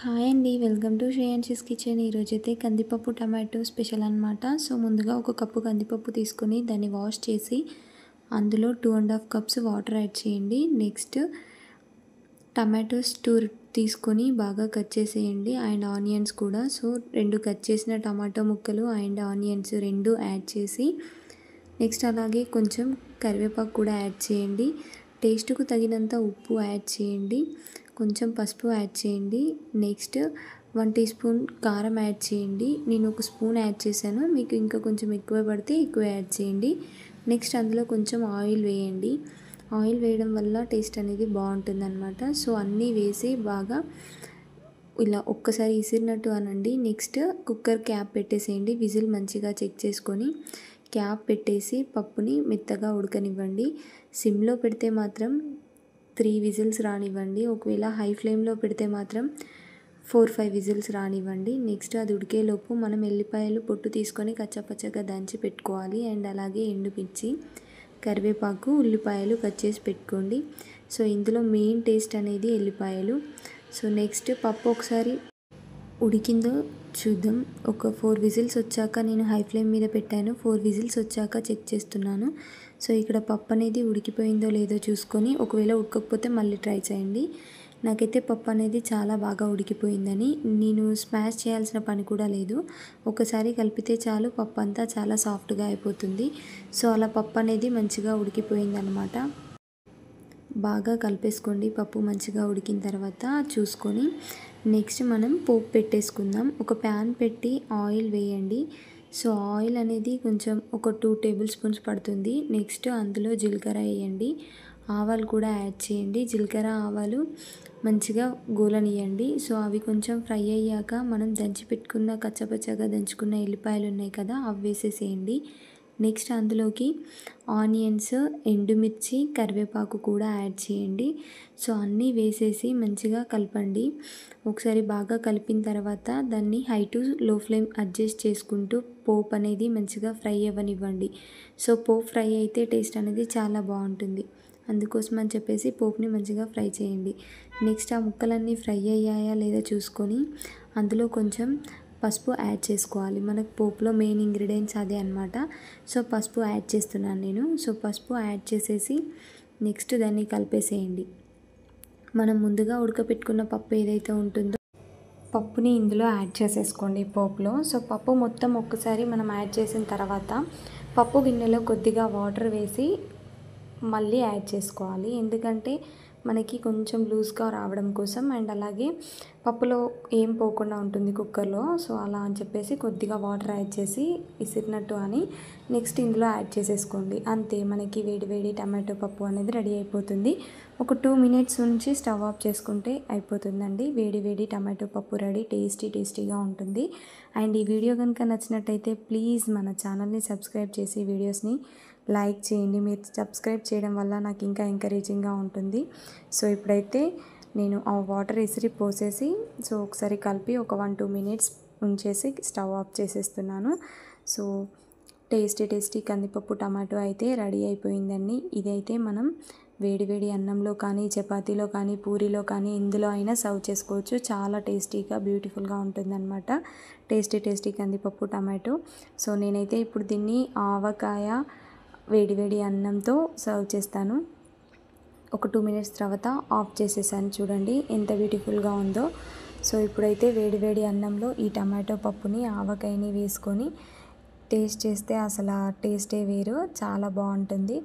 Hi అండి, welcome to శ్రేయాన్షీస్ kitchen. ఈరోజైతే కందిపప్పు టమాటో స్పెషల్ అనమాట. సో ముందుగా ఒక కప్పు కందిపప్పు తీసుకొని దాన్ని వాష్ చేసి అందులో 2.5 కప్స్ వాటర్ యాడ్ చేయండి. నెక్స్ట్ టమాటోస్ 2 తీసుకొని బాగా కట్ చేసేయండి అండ్ ఆనియన్స్ కూడా. సో 2 కట్ చేసిన టమాటో ముక్కలు అండ్ ఆనియన్స్ 2 యాడ్ చేసి నెక్స్ట్ అలాగే కొంచెం కరివేపాకు కూడా యాడ్ చేయండి. టేస్ట్కు తగినంత ఉప్పు యాడ్ చేయండి, కొంచెం పసుపు యాడ్ చేయండి. నెక్స్ట్ 1 టీ స్పూన్ కారం యాడ్ చేయండి. నేను 1 స్పూన్ యాడ్ చేశాను, మీకు ఇంకా కొంచెం ఎక్కువ పడితే ఎక్కువ యాడ్ చేయండి. నెక్స్ట్ అందులో కొంచెం ఆయిల్ వేయండి. ఆయిల్ వేయడం వల్ల టేస్ట్ అనేది బాగుంటుంది అనమాట. సో అన్నీ వేసి బాగా ఇలా ఒక్కసారి ఇసిరినట్టు అనండి. నెక్స్ట్ కుక్కర్ క్యాప్ పెట్టేసేయండి. విజిల్ మంచిగా చెక్ చేసుకొని క్యాప్ పెట్టేసి పప్పుని మెత్తగా ఉడకనివ్వండి. సిమ్లో పెడితే మాత్రం 3 విజిల్స్ రానివ్వండి. ఒకవేళ హై ఫ్లేమ్లో పెడితే మాత్రం 4-5 విజిల్స్ రానివ్వండి. నెక్స్ట్ అది ఉడికేలోపు మనం ఎల్లిపాయలు పొట్టు తీసుకొని కచ్చాపచ్చగా దంచి పెట్టుకోవాలి. అండ్ అలాగే ఎండుమిర్చి, కరివేపాకు, ఉల్లిపాయలు కట్ చేసి పెట్టుకోండి. సో ఇందులో మెయిన్ టేస్ట్ అనేది ఎల్లిపాయలు. సో నెక్స్ట్ పప్పు ఒకసారి ఉడికిందో చూద్దాం. ఒక 4 విజిల్స్ వచ్చాక, నేను హై ఫ్లేమ్ మీద పెట్టాను, 4 విజిల్స్ వచ్చాక చెక్ చేస్తున్నాను. సో ఇక్కడ పప్పు అనేది ఉడికిపోయిందో లేదో చూసుకొని, ఒకవేళ ఉడకకపోతే మళ్ళీ ట్రై చేయండి. నాకైతే పప్పు అనేది చాలా బాగా ఉడికిపోయిందని, నేను స్మాష్ చేయాల్సిన పని కూడా లేదు. ఒకసారి కలిపితే చాలు, పప్పు అంతా చాలా సాఫ్ట్గా అయిపోతుంది. సో అలా పప్పు అనేది మంచిగా ఉడికిపోయిందనమాట. బాగా కలిపేసుకోండి. పప్పు మంచిగా ఉడికిన తర్వాత చూసుకొని నెక్స్ట్ మనం పోపు పెట్టేసుకుందాం. ఒక ప్యాన్ పెట్టి ఆయిల్ వేయండి. సో ఆయిల్ అనేది కొంచెం ఒక 2 టేబుల్ స్పూన్స్ పడుతుంది. నెక్స్ట్ అందులో జీలకర్ర వేయండి, ఆవాలు కూడా యాడ్ చేయండి. జీలకర్ర ఆవాలు మంచిగా గోలనియండి. సో అవి కొంచెం ఫ్రై అయ్యాక మనం దంచి పెట్టుకున్న కచ్చపచ్చగా దంచుకున్న ఎల్లిపాయలు ఉన్నాయి కదా, అవి వేసేసేయండి. నెక్స్ట్ అందులోకి ఆనియన్స్, ఎండుమిర్చి, కరివేపాకు కూడా యాడ్ చేయండి. సో అన్నీ వేసేసి మంచిగా కలపండి. ఒకసారి బాగా కలిపిన తర్వాత దాన్ని హై టు లో ఫ్లేమ్ అడ్జస్ట్ చేసుకుంటూ పోపు అనేది మంచిగా ఫ్రై అవ్వనివ్వండి. సో పోపు ఫ్రై అయితే టేస్ట్ అనేది చాలా బాగుంటుంది. అందుకోసం అని చెప్పేసి పోపుని మంచిగా ఫ్రై చేయండి. నెక్స్ట్ ఆ ముక్కలన్నీ ఫ్రై అయ్యాయా లేదా చూసుకొని అందులో కొంచెం పసుపు యాడ్ చేసుకోవాలి. మనకు పోపులో మెయిన్ ఇంగ్రీడియంట్స్ అదే అనమాట. సో పసుపు యాడ్ చేస్తున్నాను నేను. సో పసుపు యాడ్ చేసేసి నెక్స్ట్ దాన్ని కలిపేసేయండి. మనం ముందుగా ఉడకపెట్టుకున్న పప్పు ఏదైతే ఉంటుందో పప్పుని ఇందులో యాడ్ చేసేసుకోండి పోపులో. సో పప్పు మొత్తం ఒక్కసారి మనం యాడ్ చేసిన తర్వాత పప్పు గిన్నెలో కొద్దిగా వాటర్ వేసి మళ్ళీ యాడ్ చేసుకోవాలి. ఎందుకంటే మనకి కొంచెం లూజ్గా రావడం కోసం అండ్ అలాగే పప్పులో ఏం పోకుండా ఉంటుంది కుక్కర్లో. సో అలా అని చెప్పేసి కొద్దిగా వాటర్ యాడ్ చేసి ఇసిరినట్టు అని నెక్స్ట్ ఇందులో యాడ్ చేసేసుకోండి. అంతే, మనకి వేడి వేడి టమాటో పప్పు అనేది రెడీ అయిపోతుంది. ఒక 2 మినిట్స్ నుంచి స్టవ్ ఆఫ్ చేసుకుంటే అయిపోతుందండి. వేడి వేడి టమాటో పప్పు రెడీ. టేస్టీగా ఉంటుంది. అండ్ ఈ వీడియో కనుక నచ్చినట్టయితే ప్లీజ్ మన ఛానల్ని సబ్స్క్రైబ్ చేసి వీడియోస్ని లైక్ చేయండి. మీరు సబ్స్క్రైబ్ చేయడం వల్ల నాకు ఇంకా ఎంకరేజింగ్గా ఉంటుంది. సో ఇప్పుడైతే నేను ఆ వాటర్ ఇసిరి పోసేసి సో ఒకసారి కలిపి ఒక 1-2 మినిట్స్ ఉంచేసి స్టవ్ ఆఫ్ చేసేస్తున్నాను. సో టేస్టీ కందిపప్పు టమాటో అయితే రెడీ అయిపోయిందండి. ఇదైతే మనం వేడి అన్నంలో కానీ, చపాతీలో కానీ, పూరీలో కానీ ఎందులో అయినా సర్వ్ చేసుకోవచ్చు. చాలా టేస్టీగా బ్యూటిఫుల్గా ఉంటుందన్నమాట. టేస్టీ కందిపప్పు టమాటో. సో నేనైతే ఇప్పుడు దీన్ని ఆవకాయ వేడి అన్నంతో సర్వ్ చేస్తాను. ఒక 2 మినిట్స్ తర్వాత ఆఫ్ చేసేసాను. చూడండి ఎంత బ్యూటిఫుల్గా ఉందో. సో ఇప్పుడైతే వేడి అన్నంలో ఈ టమాటో పప్పుని, ఆవకాయని వేసుకొని టేస్ట్ చేస్తే అసలు ఆ టేస్టే వేరు, చాలా బాగుంటుంది.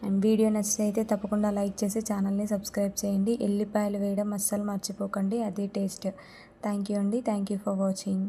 అండ్ వీడియో నచ్చితే తప్పకుండా లైక్ చేసి ఛానల్ని సబ్స్క్రైబ్ చేయండి. ఎల్లిపాయలు వేయడం అస్సలు మర్చిపోకండి, అదే టేస్ట్. థ్యాంక్ యూ అండి. Thank you for watching.